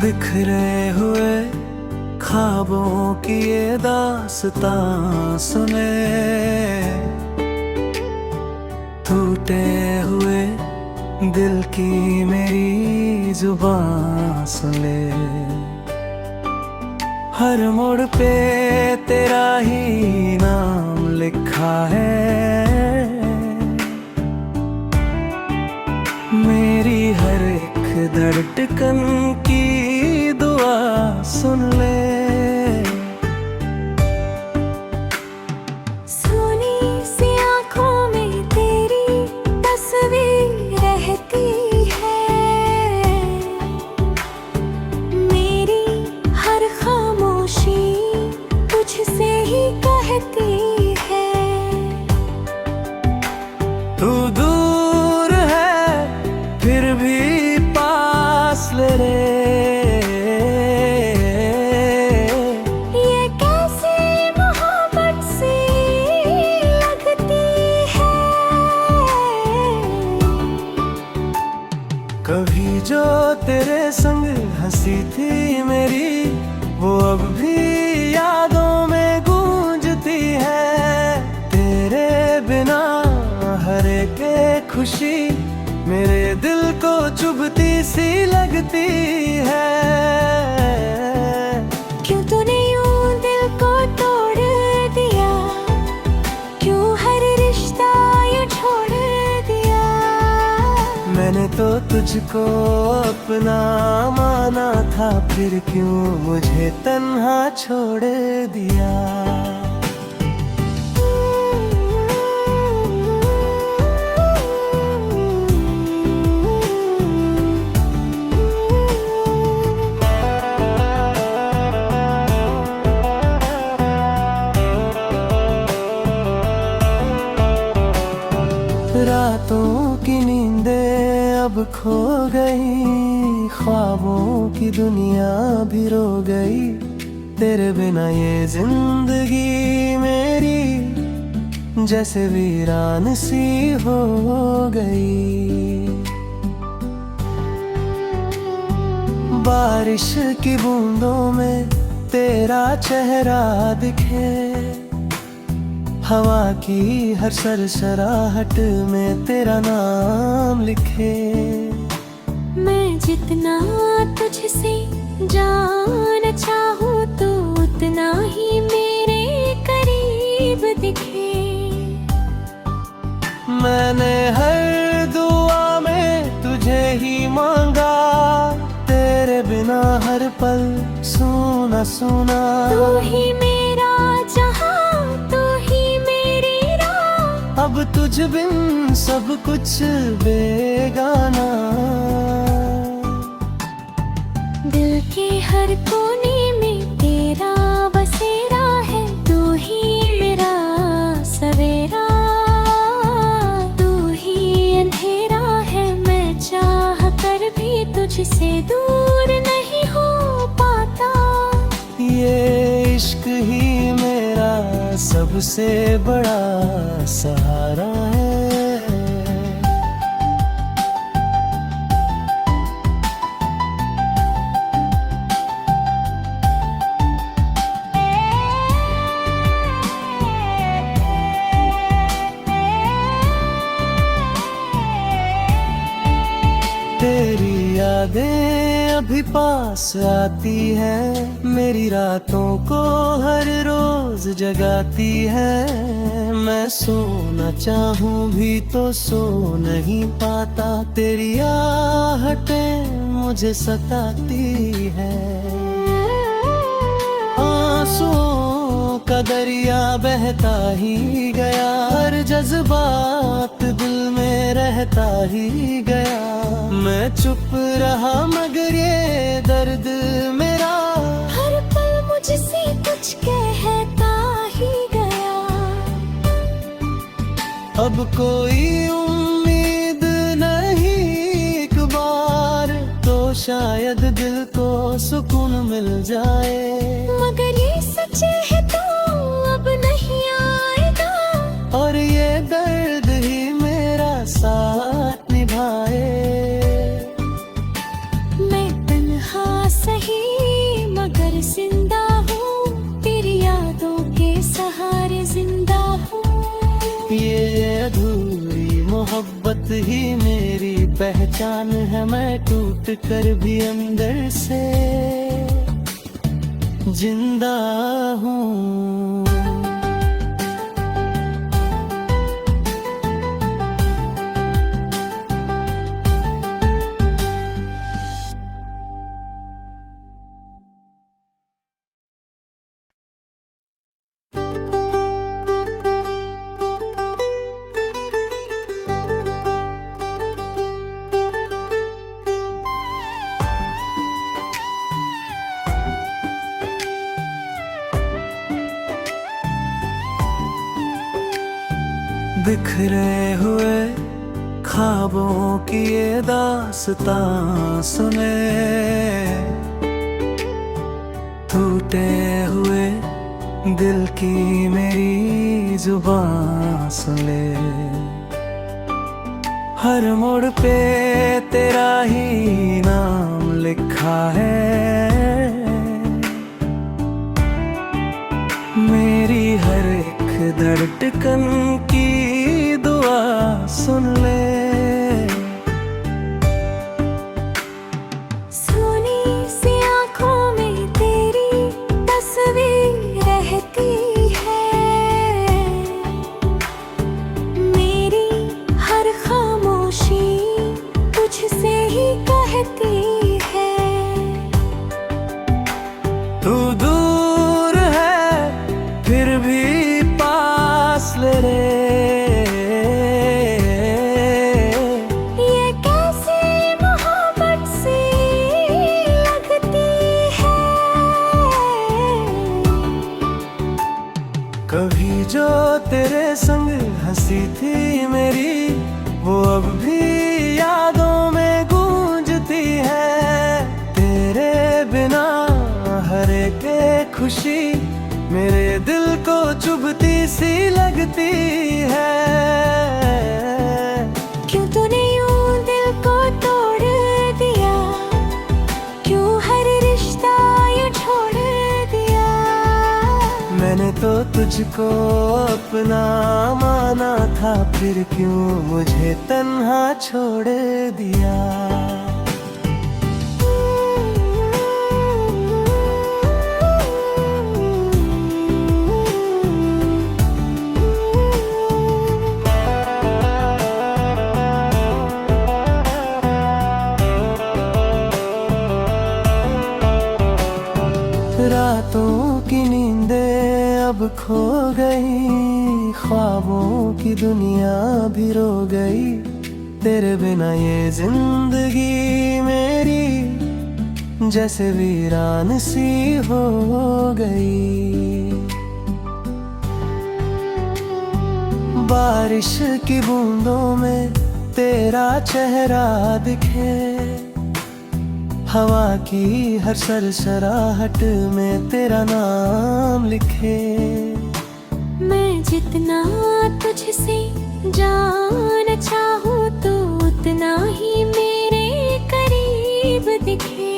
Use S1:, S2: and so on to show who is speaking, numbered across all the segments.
S1: बिखरे हुए ख्वाबों की ये दास्तां सुने, टूटे हुए दिल की मेरी जुबान सुने। हर मोड़ पे तेरा ही नाम लिखा है, मेरी हर एक धड़कन की दुआ सुन ले।
S2: सोनी सी आँखों में तेरी तस्वीर रहती है, मेरी हर खामोशी तुझसे ही कहती है।
S1: तू दूर है फिर भी पास ले रे,
S2: ये कैसी मोहब्बत सी लगती है।
S1: कभी जो तेरे संग हंसी थी मेरी, वो अब भी यादों में गूंजती है। तेरे बिना हर एक खुशी मेरे दिल को चुभती सी लगती है।
S2: क्यों तूने यूं दिल को तोड़ दिया, क्यों हर रिश्ता यूं छोड़ दिया।
S1: मैंने तो तुझको अपना माना था, फिर क्यों मुझे तन्हा छोड़ दिया। रातों की नींदें अब खो गई, ख्वाबों की दुनिया भी रो गई। तेरे बिना ये जिंदगी मेरी जैसे वीरान सी हो गई। बारिश की बूंदों में तेरा चेहरा दिखे, हवा की हर सरसराहट में तेरा नाम लिखे।
S2: मैं जितना तुझसे जान चाहूँ तो उतना ही मेरे करीब दिखे।
S1: मैंने हर दुआ में तुझे ही मांगा, तेरे बिना हर पल सूना सूना।
S2: तू ही मेरा जहां, तू ही मेरी राह,
S1: अब तुझ बिन सब कुछ बेगाना।
S2: दिल के हर कोने में तेरा बसेरा है, तू ही मेरा सवेरा, तू ही अंधेरा है। मैं चाह कर भी तुझसे दूर नहीं हो पाता।
S1: ये इश्क ही मेरा सबसे बड़ा सहारा है। तेरी यादें अभी पास आती है, मेरी रातों को हर रोज जगाती है। मैं सोना चाहूं भी तो सो नहीं पाता, तेरी आहटें मुझे सताती है। आंसुओं का दरिया बहता ही गया, हर जज्बात दिल में रहता ही गया। मैं चुप रहा मगर ये दर्द मेरा
S2: हर पल मुझसे कुछ कहता ही गया।
S1: अब कोई उम्मीद नहीं, एक बार तो शायद दिल को सुकून मिल जाए।
S2: मगर ये सच है तो अब नहीं आएगा,
S1: और ये दर्द ही मेरा साथ निभाए।
S2: मैं तन्हा सही
S1: मोहब्बत ही मेरी पहचान है, मैं टूट कर भी अंदर से जिंदा हूँ। बिखरे हुए ख्वाबों की ये दास्तां सुने, टूटे हुए दिल की मेरी जुबान सुने। हर मोड़ पे तेरा ही नाम लिखा है, मेरी हर एक धड़कन की दुआ सुन ले।
S2: सोनी सी आँखों में तेरी तस्वीर रहती है, मेरी हर खामोशी तुझसे ही कहती है।
S1: तू दूर है फिर भी पास ले रे,
S2: ये कैसी मोहब्बत सी लगती है।
S1: कभी जो तेरे संग हंसी थी मेरी, वो अब भी यादों में गूंजती है। तेरे बिना हर एक खुशी मेरे दिल को चुभती सी लगती है।
S2: क्यों तूने यूं दिल को तोड़ दिया, क्यों हर रिश्ता यूं छोड़ दिया।
S1: मैंने तो तुझको अपना माना था, फिर क्यों मुझे तन्हा छोड़ दिया। रातों की नींदें अब खो गई, ख्वाबों की दुनिया भी रो गई। तेरे बिना ये जिंदगी मेरी जैसे वीरान सी हो गई। बारिश की बूंदों में तेरा चेहरा दिखे, हवा की हर सरसराहट में तेरा नाम लिखे।
S2: मैं जितना तुझसे जान चाहूँ तो उतना ही मेरे करीब दिखे।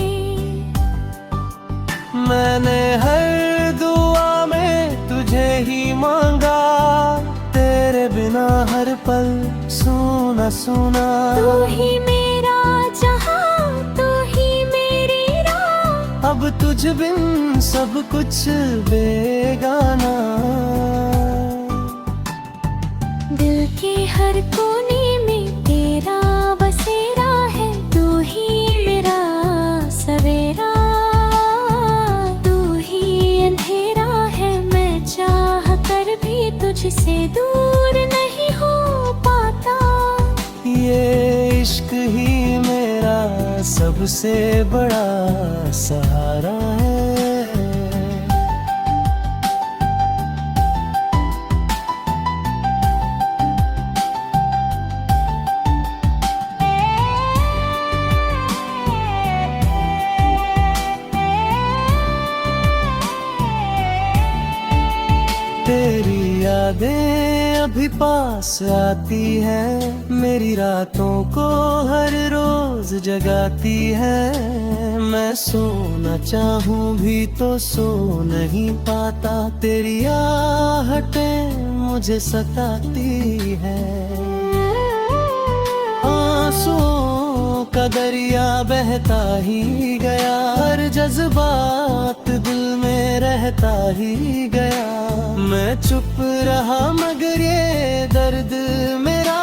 S1: मैंने हर दुआ में तुझे ही मांगा, तेरे बिना हर पल सूना सूना।
S2: तू ही मेरा जहां,
S1: अब तुझ बिन सब कुछ बेगाना।
S2: दिल के हर कोने में तेरा बसेरा है, तू ही मेरा सवेरा, तू ही अंधेरा है। मैं चाह कर भी तुझसे दूर नहीं हो पाता।
S1: ये इश्क ही मेरा सबसे बड़ा सहारा है। तेरी यादें अभी पास आती है, मेरी रातों को हर रोज जगाती है। मैं सोना चाहूँ भी तो सो नहीं पाता, तेरी आहटें मुझे सताती है। दरिया बहता ही गया, हर जज्बात दिल में रहता ही गया। मैं चुप रहा मगर ये दर्द मेरा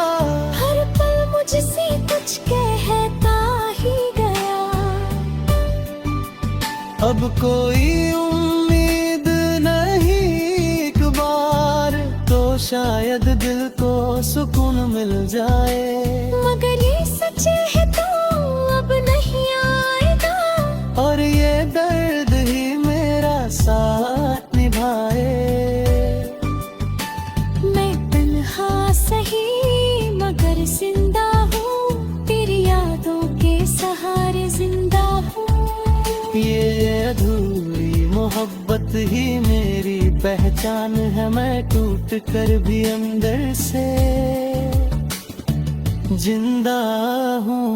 S2: हर पल मुझसे कुछ कहता ही गया।
S1: अब कोई उम्मीद नहीं, एक बार तो शायद दिल को सुकून मिल जाए।
S2: मगर ये सच है तो अब नहीं आएगा,
S1: और ये दर्द ही मेरा साथ निभाए।
S2: मैं तन्हा सही मगर जिंदा हूँ, तेरी यादों के सहारे जिंदा हूँ।
S1: ये अधूरी मोहब्बत ही मेरी पहचान है, मैं टूट कर भी अंदर से जिंदा हूँ।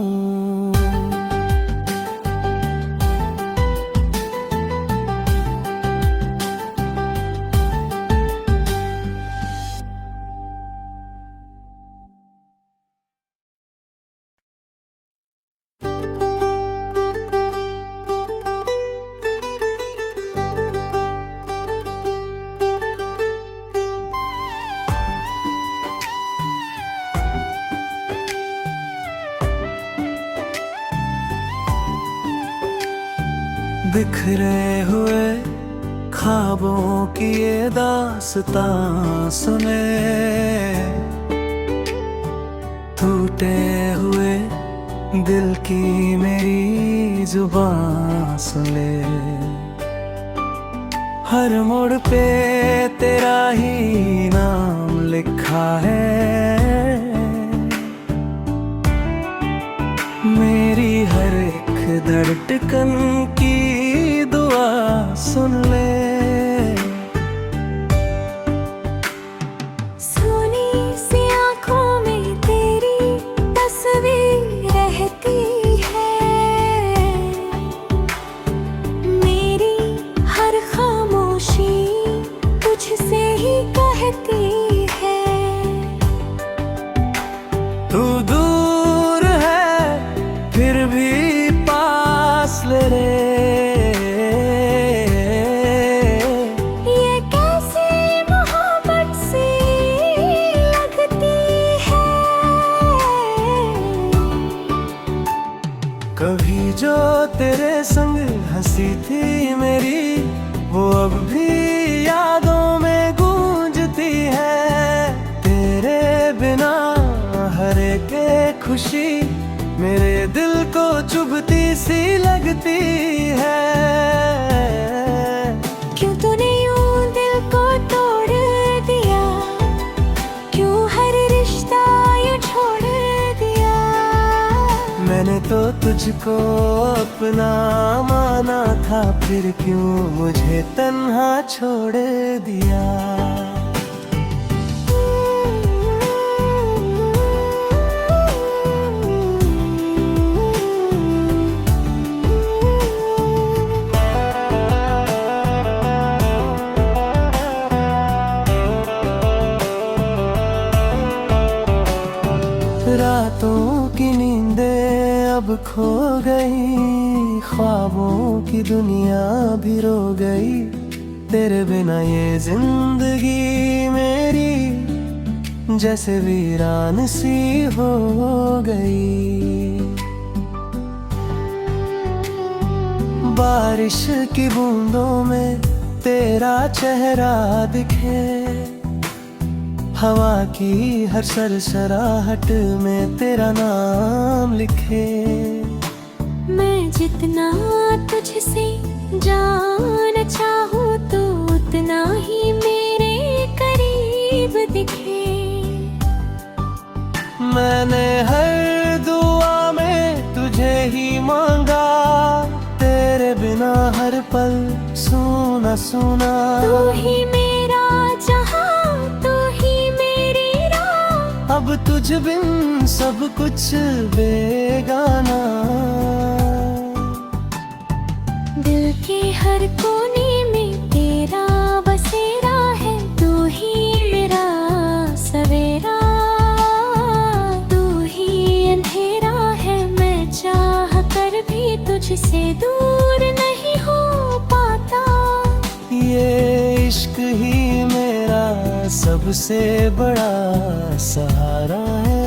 S1: बिखरे हुए ख्वाबों की ये दास्तां सुने, टूटे हुए दिल की मेरी जुबान सुने। हर मोड़ पे तेरा ही नाम लिखा है, मेरी हर एक धड़कन की दुआ सुन ले।
S2: सोनी सी आँखों में तेरी तस्वीर रहती है, मेरी हर खामोशी तुझसे ही कहती है।
S1: तू दूर है फिर भी पास ले रे,
S2: ये कैसी मोहब्बत सी लगती है।
S1: कभी जो तेरे संग हंसी थी मेरी, वो अब भी यादों में गूंजती है। तेरे बिना हर एक खुशी मेरे दिल को चुभती सी लगती है।
S2: क्यों तूने यूं दिल को तोड़ दिया, क्यों हर रिश्ता यूं छोड़ दिया।
S1: मैंने तो तुझको अपना माना था, फिर क्यों मुझे तन्हा छोड़ दिया। रातों की नींदें अब खो गई, ख्वाबों की दुनिया भी रो गई। तेरे बिना ये जिंदगी मेरी जैसे वीरान सी हो गई। बारिश की बूंदों में तेरा चेहरा दिखे, हवा की हर सरसराहट में तेरा नाम लिखे।
S2: मैं जितना तुझसे जान चाहूँ तो उतना ही मेरे करीब दिखे।
S1: मैंने हर दुआ में तुझे ही मांगा, तेरे बिना हर पल सूना सूना।
S2: तू ही मेरा जहां, तू ही मेरी राह,
S1: अब तुझ बिन सब कुछ बेगाना।
S2: दिल के हर कोने में तेरा बसेरा है, तू ही मेरा सवेरा, तू ही अंधेरा है। मैं चाह मुझसे दूर नहीं हो पाता।
S1: ये इश्क ही मेरा सबसे बड़ा सहारा है।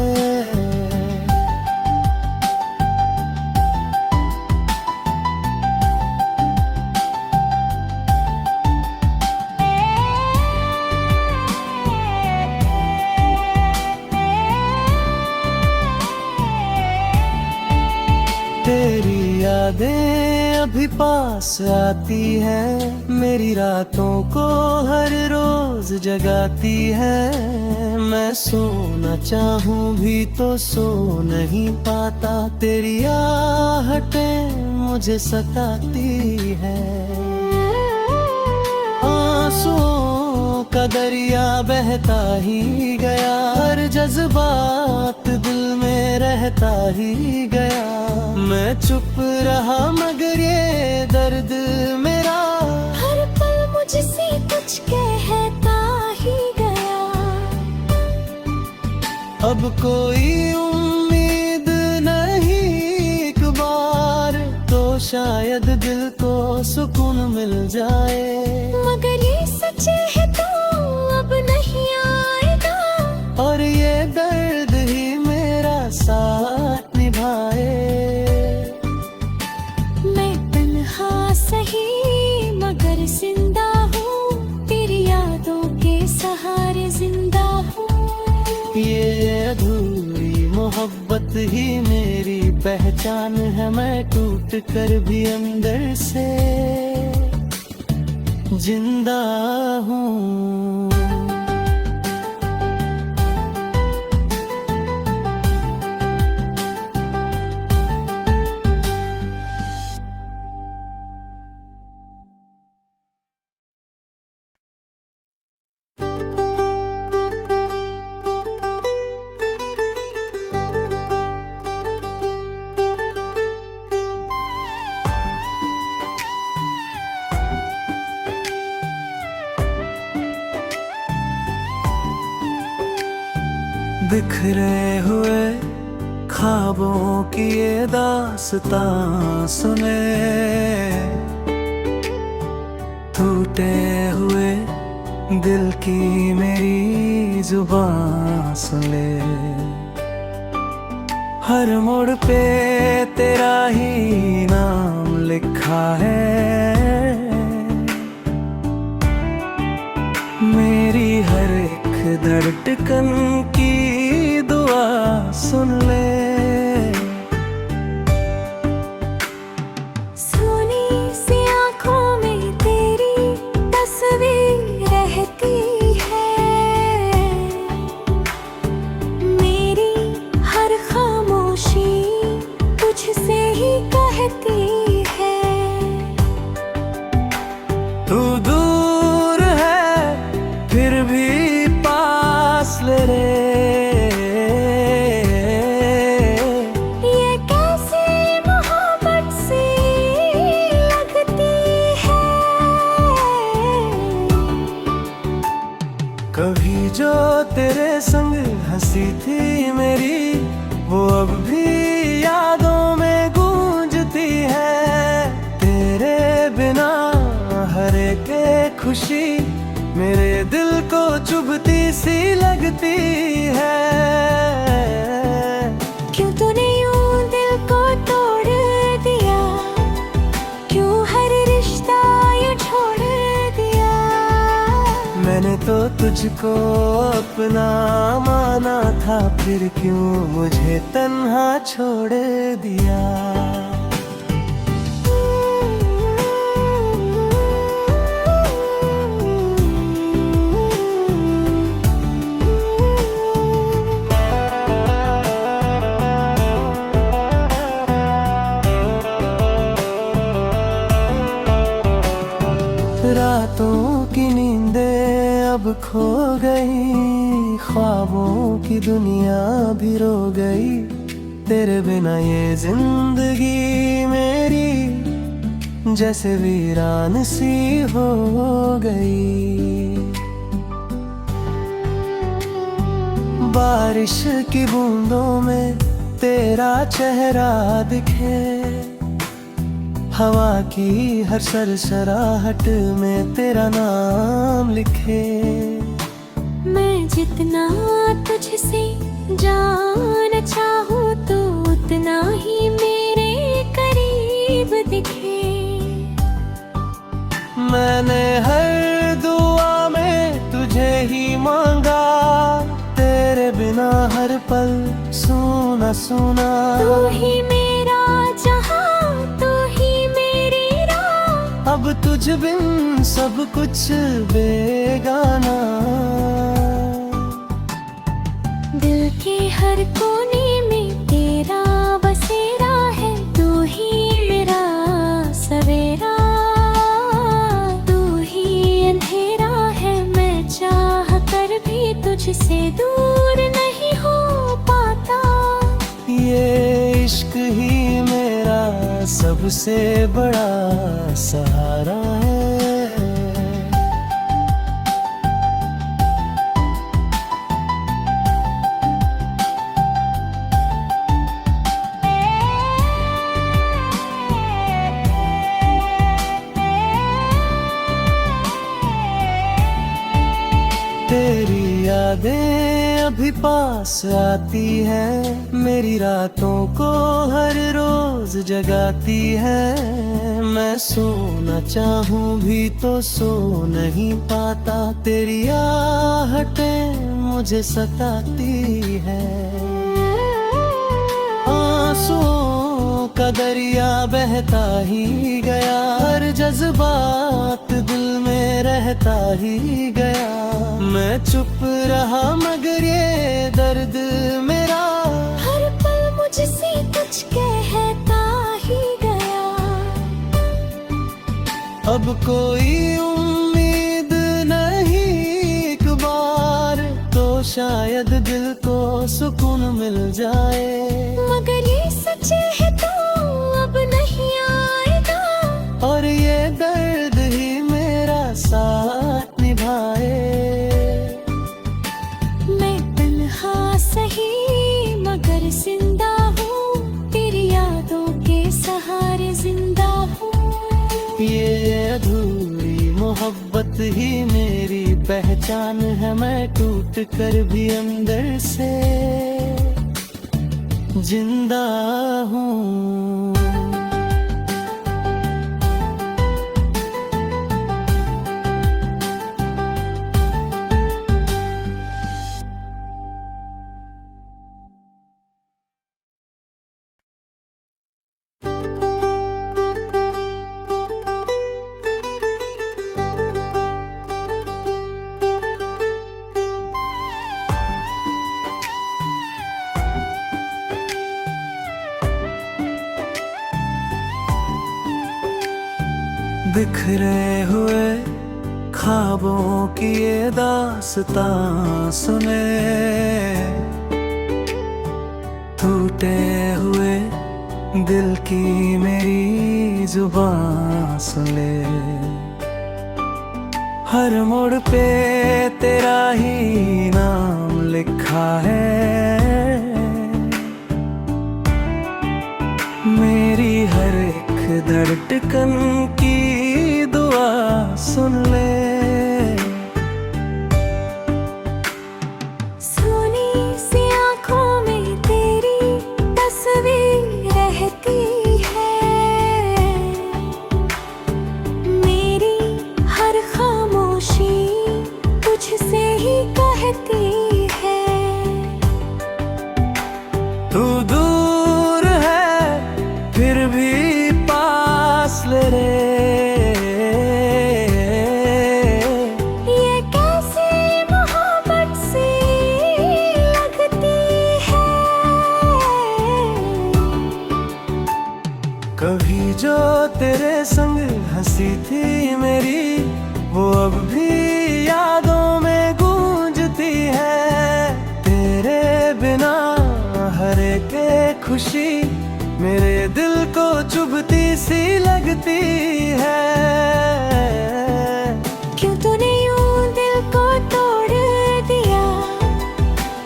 S1: तेरी यादें अभी पास आती है, मेरी रातों को हर रोज जगाती है। मैं सोना चाहूं भी तो सो नहीं पाता, तेरी आहटें मुझे सताती है। आंसुओं का दरिया बहता ही गया, हर जज्बात दिल में रहता ही गया। मैं चुप रहा मगर ये दर्द मेरा
S2: हर पल मुझसे कुछ कहता ही गया।
S1: अब कोई उम्मीद नहीं, एक बार तो शायद दिल को सुकून मिल जाए।
S2: मगर ये सच है तो अब नहीं आएगा,
S1: और ये दर्द ही मेरा साथ निभाए।
S2: मैं तन्हा सही मगर जिंदा हूँ, तेरी यादों के सहारे जिंदा हूँ।
S1: ये अधूरी मोहब्बत ही मेरी पहचान है, मैं टूट कर भी अंदर से जिंदा हूँ। बिखरे हुए ख्वाबों की ये दास्तां सुने, टूटे हुए दिल की मेरी जुबान सुने। हर मोड़ पे तेरा ही नाम लिखा है, मेरी हर एक धड़कन की दुआ सुन ले।
S2: सोनी सी आँखों में तेरी तस्वीर रहती है, मेरी हर खामोशी तुझसे ही कहती है।
S1: तू दूर है फिर भी पास ले रे,
S2: ये कैसी मोहब्बत सी लगती है।
S1: कभी जो तेरे संग हंसी थी मेरी, वो अब भी यादों में गूंजती है। तेरे बिना हर एक खुशी मेरे दिल को चुभती सी लगती है।
S2: क्यों तूने यूं दिल को तोड़ दिया, क्यों हर रिश्ता यूं छोड़ दिया।
S1: मैंने तो तुझको अपना माना था, फिर क्यों मुझे तन्हा छोड़ दिया। रातों की नींदें अब खो गई, ख्वाबों की दुनिया भी रो गई। तेरे बिना ये जिंदगी मेरी जैसे वीरान सी हो गई। बारिश की बूंदों में तेरा चेहरा दिखे, हवा की हर सरसराहट में तेरा नाम लिखे।
S2: मैं जितना तुझसे जान चाहूँ तो उतना ही मेरे करीब दिखे।
S1: मैंने हर दुआ में तुझे ही मांगा, तेरे बिना हर पल सूना सूना।
S2: तू ही मेरा जहां, तू ही मेरी राह,
S1: अब तुझ बिन सब कुछ बेगाना।
S2: दिल के हर कोने में तेरा बसेरा है, तू ही मेरा सवेरा, तू ही अंधेरा है। मैं चाह कर भी तुझसे दूर नहीं हो पाता।
S1: ये इश्क ही मेरा सबसे बड़ा सहारा है। तेरी यादें अभी पास आती हैं, मेरी रातों को हर रोज जगाती है। मैं सोना चाहूं भी तो सो नहीं पाता, तेरी आहटें मुझे सताती है। आंसुओं का दरिया बहता ही गया, हर जज्बात दिल में रहता ही गया। मैं चुप रहा मगर ये दर्द मेरा
S2: हर पल मुझसे कुछ कहता ही गया।
S1: अब कोई उम्मीद नहीं, एक बार तो शायद दिल को सुकून मिल जाए।
S2: मगर ये सच है तो अब नहीं आएगा,
S1: और ये दर्द ही मेरा साथ निभाए।
S2: मैं तन्हा सही मगर जिंदा हूँ, तेरी यादों के सहारे जिंदा हूँ।
S1: ये अधूरी मोहब्बत ही मेरी पहचान है, मैं टूट कर भी अंदर से जिंदा हूँ। बिखरे हुए ख्वाबों की ये दास्तां सुने, टूटे हुए दिल की मेरी जुबान सुने। हर मोड़ पे तेरा ही नाम लिखा है, मेरी हर एक धड़कन की दुआ सुन ले।
S2: सोनी सी आँखों में तेरी तस्वीर रहती है, मेरी हर खामोशी तुझसे ही कहती है।
S1: तू दूर है फिर भी पास ले रे,
S2: ये कैसी मोहब्बत सी लगती है।
S1: कभी जो तेरे संग हंसी थी मेरी, वो अब भी यादों में गूंजती है। तेरे बिना हर एक खुशी मेरे दिल को चुभती सी लगती है।
S2: क्यों तूने यूं दिल को तोड़ दिया,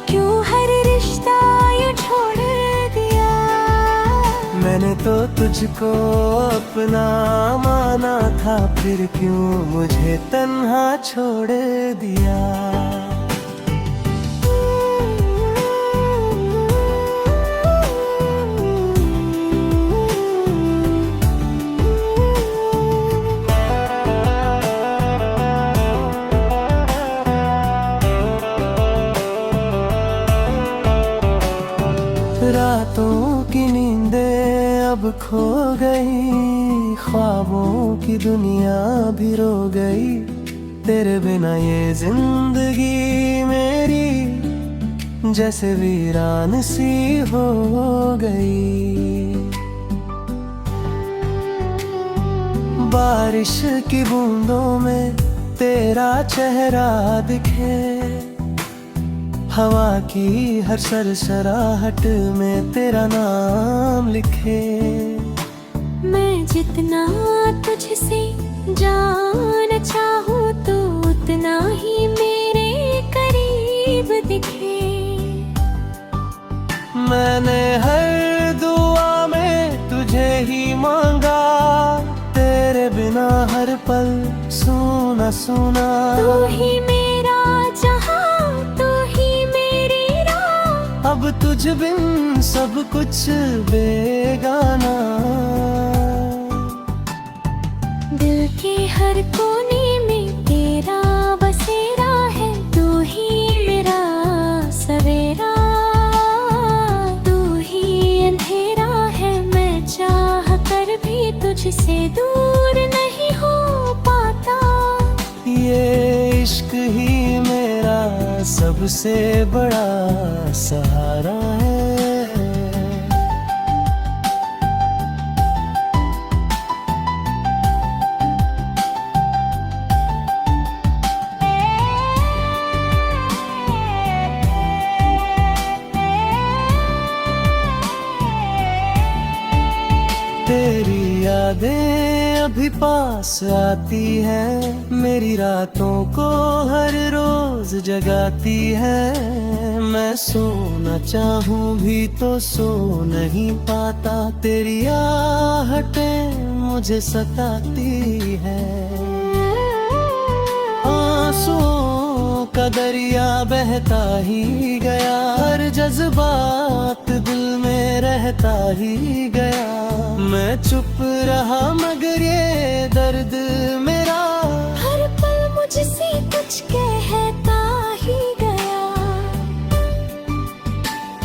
S2: क्यों हर रिश्ता यूं छोड़ दिया।
S1: मैंने तो तुझको अपना माना था, फिर क्यों मुझे तन्हा छोड़ दिया। रातों की नींदें अब खो गई, ख्वाबों की दुनिया भी रो गई। तेरे बिना ये जिंदगी मेरी जैसे वीरान सी हो गई। बारिश की बूंदों में तेरा चेहरा दिखे, हवा की हर सरसराहट में तेरा नाम लिखे।
S2: मैं जितना तुझसे जान चाहूँ तो उतना ही मेरे करीब दिखे।
S1: मैंने हर दुआ में तुझे ही मांगा, तेरे बिना हर पल सूना सूना।
S2: तू ही मेरा जहां,
S1: अब तुझ बिन सब कुछ बेगाना।
S2: दिल के हर कोने में तेरा बसेरा है, तू ही मेरा सवेरा, तू ही अंधेरा है। मैं चाह कर भी तुझसे दूर नहीं हो पाता।
S1: ये इश्क ही मेरा सबसे बड़ा सहारा है। तेरी यादें अभी पास आती है, मेरी रातों को हर रोज जगाती है। मैं सोना चाहूँ भी तो सो नहीं पाता, तेरी आहटें मुझे सताती है। आंसुओं का दरिया बहता ही गया, हर जज्बात दिल में रहता ही गया। मैं चुप रहा मगर ये दर्द मेरा
S2: हर पल मुझसे कुछ कहता ही गया।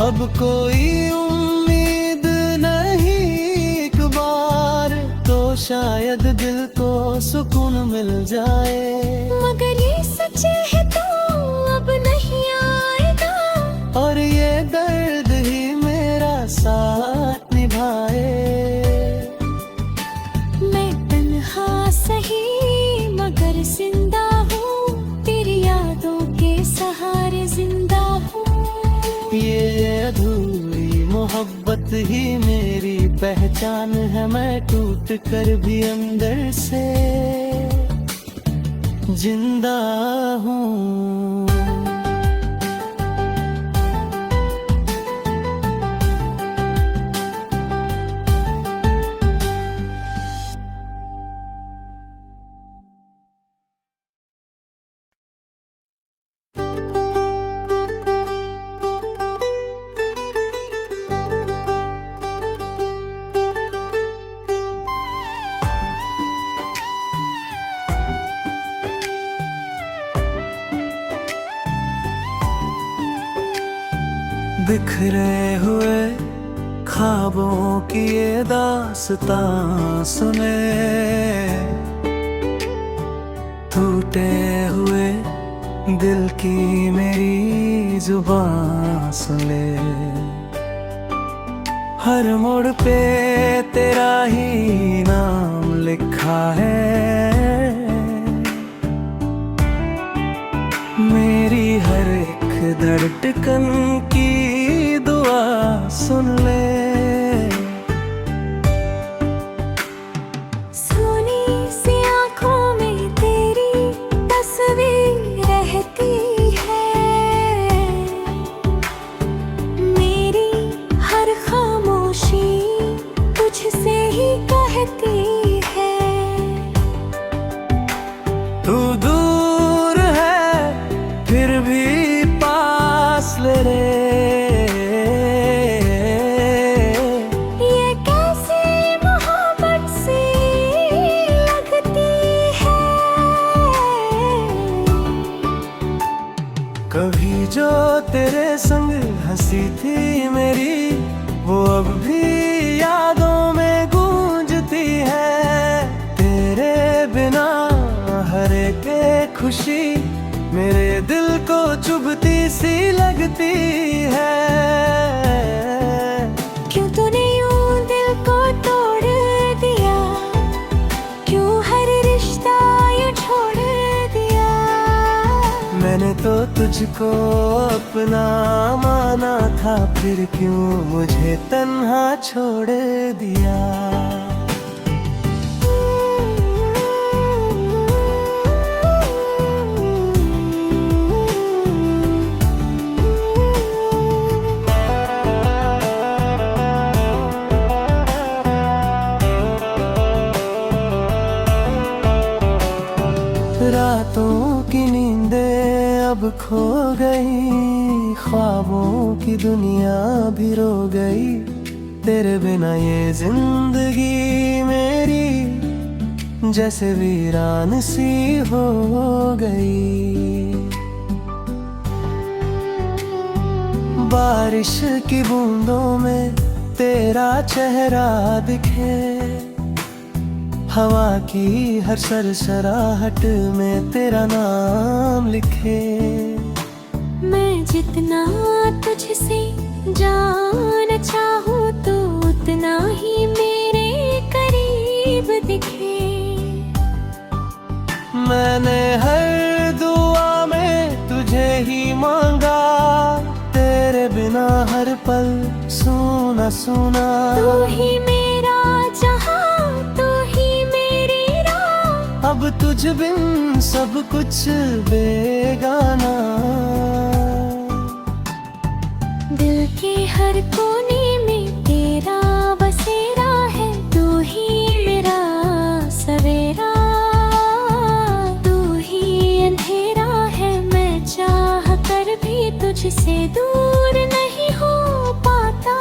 S1: अब कोई उम्मीद नहीं, एक बार तो शायद दिल को सुकून मिल जाए।
S2: मगर ये सच है तो अब नहीं आएगा,
S1: और ये दर्द ही मेरा साथ निभाए।
S2: मैं तन्हा सही मगर जिंदा हूँ, तेरी यादों के सहारे जिंदा हूँ।
S1: ये अधूरी मोहब्बत ही मेरी पहचान है, मैं टूट कर भी अंदर से जिंदा हूँ। बिखरे हुए ख्वाबों की ये दास्तां सुने, टूटे हुए दिल की मेरी जुबां सुने। हर मोड़ पे तेरा ही नाम लिखा है, मेरी हर एक धड़कन की दुआ सुन ले।
S2: सोनी सी आँखों में तेरी तस्वीर रहती है, मेरी हर खामोशी
S1: हंसी थी मेरी वो अब भी यादों में गूंजती है। तेरे बिना हर एक खुशी मेरे दिल को चुभती सी लगती है।
S2: क्यों तूने यूं दिल को तोड़ दिया, क्यों हर रिश्ता यूं छोड़ दिया।
S1: मैंने तो तुझको अपना माना था, फिर क्यों मुझे तन्हा छोड़ दिया। रातों की नींदें अब खो गई, ख्वाबों की दुनिया भी रो गई। तेरे बिना ये जिंदगी मेरी जैसे वीरान सी हो गई। बारिश की बूंदों में तेरा चेहरा दिखे, हवा की हर सरसराहट में तेरा नाम लिखे।
S2: मैं जितना तुझसे जान चाहूँ तो उतना ही मेरे करीब दिखे।
S1: मैंने हर दुआ में तुझे ही मांगा, तेरे बिना हर पल सूना सूना।
S2: तू ही मेरा जहां,
S1: अब तुझ बिन सब कुछ बेगाना।
S2: दिल के हर कोने में तेरा बसेरा है, तू ही मेरा सवेरा, तू ही अंधेरा है। मैं चाह कर भी तुझसे दूर नहीं हो पाता।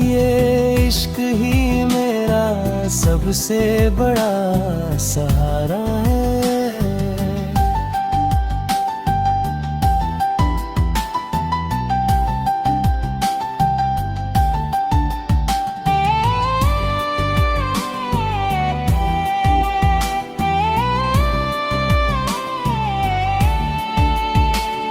S1: ये इश्क ही मेरा सबसे बड़ा सहारा है।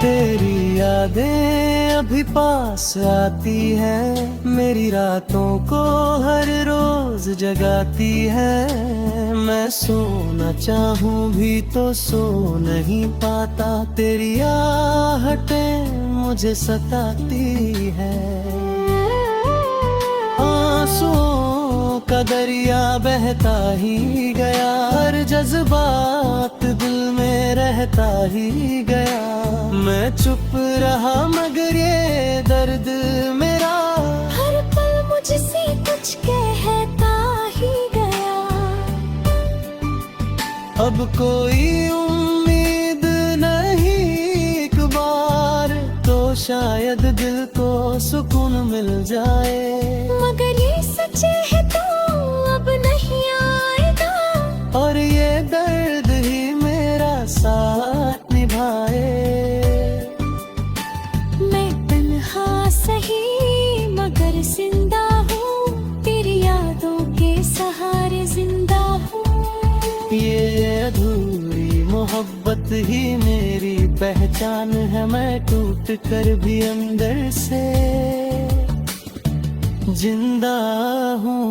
S1: तेरी यादें अभी पास आती है, मेरी रातों को हर रोज जगाती है। मैं सोना चाहूँ भी तो सो नहीं पाता, तेरी आहटें मुझे सताती है। आंसुओं का दरिया बहता ही गया, हर जज्बात दिल में रहता ही गया। मैं चुप रहा मगर ये दर्द मेरा
S2: हर पल मुझसे कुछ कहता ही गया।
S1: अब कोई उम्मीद नहीं, एक बार तो शायद दिल को सुकून मिल जाए।
S2: मगर ये सच है तो अब नहीं आएगा,
S1: और ये दर्द ही मेरा साथ निभाए।
S2: मैं तन्हा सही मगर जिंदा हूँ, तेरी यादों के सहारे जिंदा हूँ।
S1: ये अधूरी मोहब्बत ही मेरी पहचान है, मैं टूट कर भी अंदर से जिंदा हूँ।